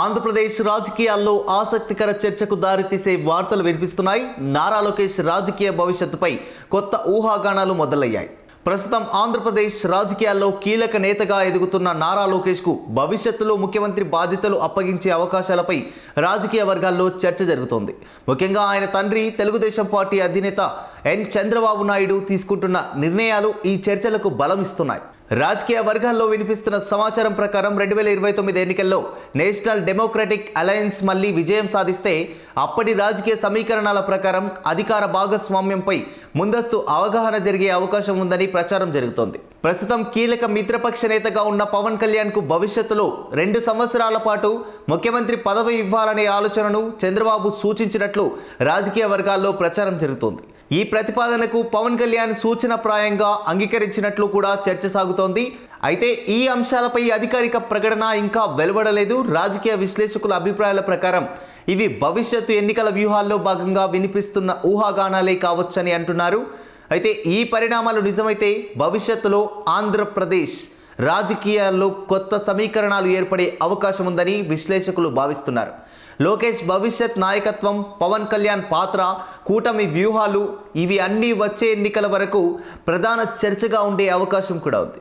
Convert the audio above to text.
ఆంధ్రప్రదేశ్ రాజకీయాల్లో ఆసక్తికర చర్చకు దారితీసే వార్తలు వినిపిస్తున్నాయి. నారా లోకేష్ రాజకీయ భవిష్యత్తుపై కొత్త ఊహాగానాలు మొదలయ్యాయి. ప్రస్తుతం ఆంధ్రప్రదేశ్ రాజకీయాల్లో కీలక నేతగా ఎదుగుతున్న నారా లోకేష్కు భవిష్యత్తులో ముఖ్యమంత్రి బాధ్యతలు అప్పగించే అవకాశాలపై రాజకీయ వర్గాల్లో చర్చ జరుగుతోంది. ముఖ్యంగా ఆయన తండ్రి తెలుగుదేశం పార్టీ అధినేత ఎన్ చంద్రబాబు నాయుడు తీసుకుంటున్న నిర్ణయాలు ఈ చర్చలకు బలమిస్తున్నాయి. రాజకీయ వర్గాల్లో వినిపిస్తున్న సమాచారం ప్రకారం 2029 ఎన్నికల్లో నేషనల్ డెమోక్రటిక్ అలయన్స్ మళ్లీ విజయం సాధిస్తే అప్పటి రాజకీయ సమీకరణాల ప్రకారం అధికార భాగస్వామ్యంపై ముందస్తు అవగాహన జరిగే అవకాశం ఉందని ప్రచారం జరుగుతోంది. ప్రస్తుతం కీలక మిత్రపక్ష నేతగా ఉన్న పవన్ కళ్యాణ్కు భవిష్యత్తులో 2 సంవత్సరాల పాటు ముఖ్యమంత్రి పదవి ఇవ్వాలనే ఆలోచనను చంద్రబాబు సూచించినట్లు రాజకీయ వర్గాల్లో ప్రచారం జరుగుతోంది. ఈ ప్రతిపాదనకు పవన్ కళ్యాణ్ సూచనప్రాయంగా అంగీకరించినట్లు కూడా చర్చ సాగుతోంది. అయితే ఈ అంశాలపై అధికారిక ప్రకటన ఇంకా వెలువడలేదు. రాజకీయ విశ్లేషకుల అభిప్రాయాల ప్రకారం ఇవి భవిష్యత్తు ఎన్నికల వ్యూహాల్లో భాగంగా వినిపిస్తున్న ఊహాగానాలే కావచ్చని అంటున్నారు. అయితే ఈ పరిణామాలు నిజమైతే భవిష్యత్తులో ఆంధ్రప్రదేశ్ రాజకీయాల్లో కొత్త సమీకరణాలు ఏర్పడే అవకాశం ఉందని విశ్లేషకులు భావిస్తున్నారు. లోకేష్ భవిష్యత్ నాయకత్వం, పవన్ కళ్యాణ్ పాత్ర, కూటమి వ్యూహాలు ఇవి అన్నీ వచ్చే ఎన్నికల వరకు ప్రధాన చర్చగా ఉండే అవకాశం కూడా ఉంది.